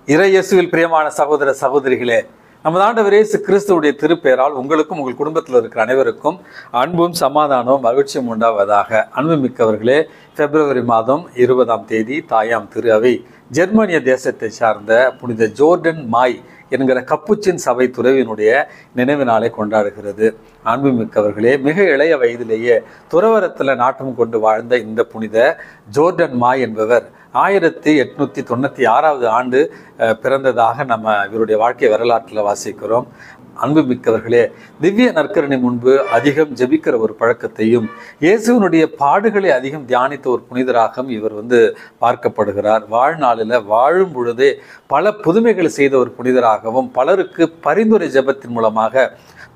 இறையேசுவில் பிரியமான சகோதர சகோதரிகளே, நமது ஆண்டவர் இயேசு கிறிஸ்துவுடைய திருப்பெயரால் உங்களுக்கும் உங்கள் குடும்பத்தில் இருக்கிற அனைவருக்கும் அன்பும் சமாதானமும் மகிழ்ச்சியும் உண்டாவதாக. அன்புமிக்கவர்களே, பிப்ரவரி மாதம் 20ஆம் தேதி தாயாம் திரு அவை ஜெர்மனிய தேசத்தை சார்ந்த புனித ஜோர்டன் மாய் என்கிற கப்புச்சின் சபை துறவியினுடைய நினைவு நாளை கொண்டாடுகிறது. அன்புமிக்கவர்களே, மிக இளைய வயதிலேயே துறவரத்தில் நாட்டம் கொண்டு வாழ்ந்த இந்த புனித ஜோர்டன் மாய் என்பவர் 1896 ஆண்டு பிறந்ததாக நம்ம இவருடைய வாழ்க்கை வரலாற்றில் வாசிக்கிறோம். அன்புமிக்கவர்களே, திவ்ய நற்கருணை முன்பு அதிகம் ஜெபிக்கிற ஒரு பழக்கத்தையும் இயேசுவினுடைய பாடுகளை அதிகம் தியானித்த ஒரு புனிதராகவும் இவர் பார்க்கப்படுகிறார். வாழ்நாளில் வாழும் பொழுதே பல புதுமைகளை செய்த ஒரு புனிதராகவும் பலருக்கு பரிந்துரை ஜெபத்தின் மூலமாக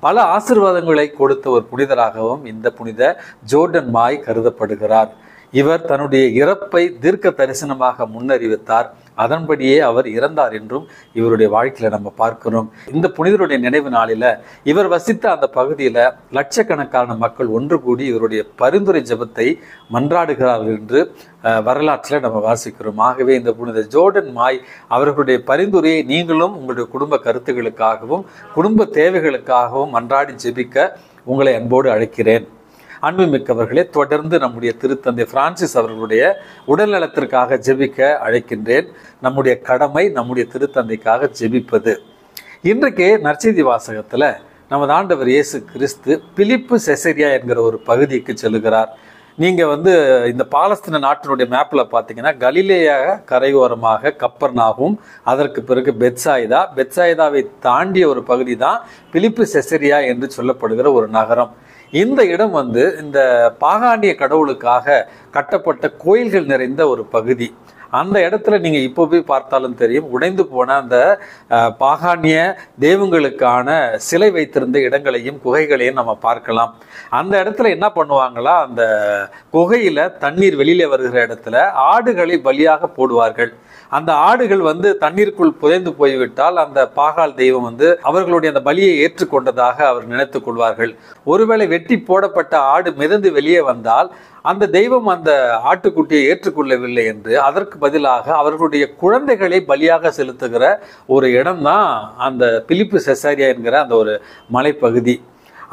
பல ஆசீர்வாதங்களை கொடுத்த ஒரு புனிதராகவும் இந்த புனித ஜோர்டன் மாய் கருதப்படுகிறார். இவர் தன்னுடைய இறப்பை தீர்க்க தரிசனமாக முன்னறிவித்தார். அதன்படியே அவர் இறந்தார் என்றும் இவருடைய வாழ்க்கையில நம்ம பார்க்கிறோம். இந்த புனிதருடைய நினைவு நாளில் இவர் வசித்த அந்த பகுதியில் லட்சக்கணக்கான மக்கள் ஒன்று கூடி இவருடைய பரிந்துரை ஜெபத்தை மன்றாடுகிறார்கள் என்று வரலாற்றில் நம்ம வாசிக்கிறோம். ஆகவே இந்த புனித ஜோர்டன் மாய் அவர்களுடைய பரிந்துரையை நீங்களும் உங்களுடைய குடும்ப கருத்துகளுக்காகவும் குடும்ப தேவைகளுக்காகவும் மன்றாடி ஜெபிக்க உங்களை அன்போடு அழைக்கிறேன். அன்புமிக்கவர்களே, தொடர்ந்து நம்முடைய திருத்தந்தை பிரான்சிஸ் அவர்களுடைய உடல்நலத்திற்காக ஜெபிக்க அழைக்கின்றேன். நம்முடைய கடமை நம்முடைய திருத்தந்தைக்காக ஜெபிப்பது. இன்றைக்கு நற்செய்தி வாசகத்தில் நமது ஆண்டவர் இயேசு கிறிஸ்து பிலிப்பு செசரியா என்கிற ஒரு பகுதிக்கு செல்லுகிறார். நீங்கள் இந்த பாலஸ்தீன நாட்டினுடைய மேப்பில் பார்த்தீங்கன்னா கலிலேயா கரையோரமாக கப்பர்நாகும், அதற்கு பிறகு பெத்சாயிதாவை தாண்டிய ஒரு பகுதி தான் பிலிப்பு செசரியா என்று சொல்லப்படுகிற ஒரு நகரம். இந்த இடம் இந்த பாகாண்டிய கடவுளுக்காக கட்டப்பட்ட கோயில்கள் நிறைந்த ஒரு பகுதி. அந்த இடத்துல நீங்கள் இப்போ போய் பார்த்தாலும் தெரியும், உடைந்து போன அந்த பாகாண்டிய தெய்வங்களுக்கான சிலை வைத்திருந்த இடங்களையும் குகைகளையும் நம்ம பார்க்கலாம். அந்த இடத்துல என்ன பண்ணுவாங்களா, அந்த குகையில் தண்ணீர் வெளியில வருகிற இடத்துல ஆடுகளை பலியாக போடுவார்கள். அந்த ஆடுகள் தண்ணீருக்குள் புதைந்து போய்விட்டால் அந்த பாகால் தெய்வம் அவர்களுடைய அந்த பலியை ஏற்றுக்கொண்டதாக அவர் நினைத்துக் கொள்வார்கள். ஒருவேளை வெட்டி போடப்பட்ட ஆடு மிதந்து வெளியே வந்தால் அந்த தெய்வம் அந்த ஆட்டுக்குட்டியை ஏற்றுக்கொள்ளவில்லை என்று அதற்கு பதிலாக அவர்களுடைய குழந்தைகளை பலியாக செலுத்துகிற ஒரு இடம்தான் அந்த பிலிப்பு செசாரியா என்கிற அந்த ஒரு மலைப்பகுதி.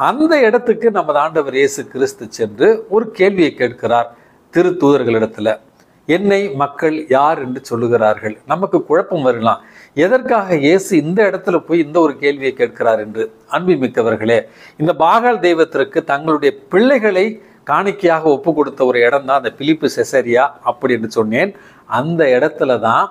அந்த இடத்துக்கு நமது ஆண்டவர் இயேசு கிறிஸ்து சென்று ஒரு கேள்வியை கேட்கிறார் திருத்தூதர்களிடத்துல. என்னை மக்கள் யார் என்று சொல்லுகிறார்கள்? நமக்கு குழப்பம் வரலாம், எதற்காக இயேசு இந்த இடத்துல போய் இந்த ஒரு கேள்வியை கேட்கிறார் என்று. அன்புமிக்கவர்களே, இந்த பாகால் தெய்வத்திற்கு தங்களுடைய பிள்ளைகளை காணிக்கையாக ஒப்பு கொடுத்த ஒரு இடம் தான் அந்த பிலிப்பு செசரியா அப்படி என்று சொன்னேன். அந்த இடத்துல தான்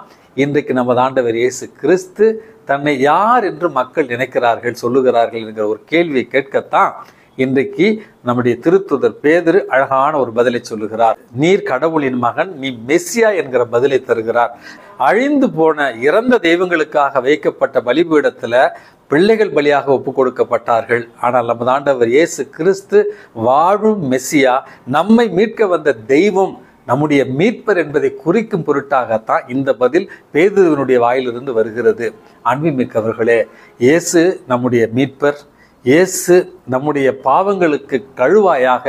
இன்றைக்கு நமது ஆண்டவர் இயேசு கிறிஸ்து தன்னை யார் என்று மக்கள் நினைக்கிறார்கள், சொல்லுகிறார்கள் என்கிற ஒரு கேள்வியை கேட்கத்தான் இன்றைக்கு நம்முடைய திருத்தூதர் பேதுரு அழகான ஒரு பதிலை சொல்லுகிறார். நீர் கடவுளின் மகன், நீ மெஸ்ஸியா என்கிற பதிலை தருகிறார். அழிந்து போன இறந்த தெய்வங்களுக்காக வைக்கப்பட்ட பலிபீடத்துல பிள்ளைகள் பலியாக ஒப்பு கொடுக்கப்பட்டார்கள். ஆனால் நமது ஆண்டவர் இயேசு கிறிஸ்து வாழும் மெஸ்ஸியா, நம்மை மீட்க வந்த தெய்வம், நம்முடைய மீட்பர் என்பதை குறிக்கும் பொருட்டாகத்தான் இந்த பதில் பேதுருவினுடைய வாயிலிருந்து வருகிறது. அன்புமிக்கவர்களே, இயேசு நம்முடைய மீட்பர். இயேசு நம்முடைய பாவங்களுக்கு கழுவாயாக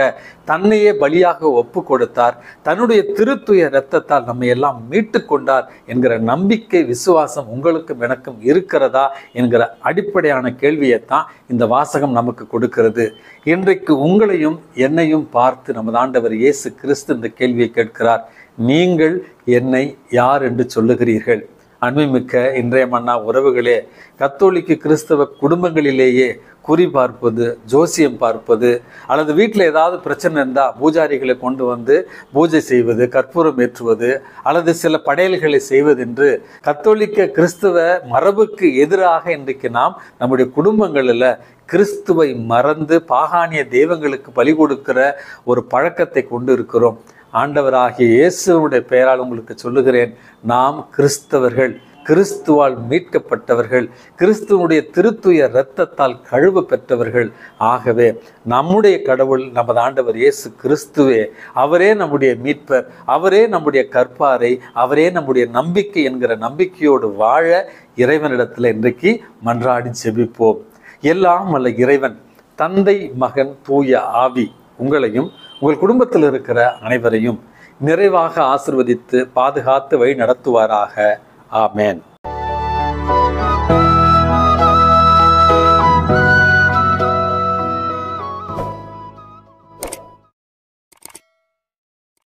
தன்னையே பலியாக ஒப்பு கொடுத்தார். தன்னுடைய திருத்துய இரத்தத்தால் நம்மை எல்லாம் மீட்டு கொண்டார் என்கிற நம்பிக்கை விசுவாசம் உங்களுக்கும் எனக்கும் இருக்கிறதா என்கிற அடிப்படையான கேள்வியைத்தான் இந்த வாசகம் நமக்கு கொடுக்கிறது. இன்றைக்கு உங்களையும் என்னையும் பார்த்து நமது ஆண்டவர் இயேசு கிறிஸ்து இந்த கேள்வியை கேட்கிறார். நீங்கள் என்னை யார் என்று சொல்லுகிறீர்கள்? அன்புமிக்க இன்றைய மன்னா உறவுகளே, கத்தோலிக்க கிறிஸ்தவ குடும்பங்களிலேயே குறி பார்ப்பது, ஜோசியம் பார்ப்பது, அல்லது வீட்டில் ஏதாவது பிரச்சனை இருந்தால் பூஜாரிகளை கொண்டு பூஜை செய்வது, கற்பூரம் ஏற்றுவது, அல்லது சில படையல்களை செய்வது என்று கத்தோலிக்க கிறிஸ்தவ மரபுக்கு எதிராக இன்றைக்கு நாம் நம்முடைய குடும்பங்களில் கிறிஸ்துவை மறந்து பாகானிய தெய்வங்களுக்கு பலி கொடுக்கிற ஒரு பழக்கத்தை கொண்டு இருக்கிறோம். ஆண்டவராகிய இயேசுவுடைய பெயரால் உங்களுக்கு சொல்லுகிறேன், நாம் கிறிஸ்தவர்கள், கிறிஸ்துவால் மீட்கப்பட்டவர்கள், கிறிஸ்துவனுடைய திருத்துய இரத்தத்தால் கழுவ பெற்றவர்கள். ஆகவே நம்முடைய கடவுள் நமது ஆண்டவர் இயேசு கிறிஸ்துவே, அவரே நம்முடைய மீட்பர், அவரே நம்முடைய கற்பாரை, அவரே நம்முடைய நம்பிக்கை என்கிற நம்பிக்கையோடு வாழ இறைவனிடத்தில் இன்றைக்கு மன்றாடி ஜெபிப்போம். எல்லாம் வல்ல இறைவன் தந்தை, மகன், தூய ஆவி உங்களையும் உங்கள் குடும்பத்தில் இருக்கிற அனைவரையும் நிறைவாக ஆசீர்வதித்து பாதுகாத்து வழி நடத்துவாராக. ஆமேன்.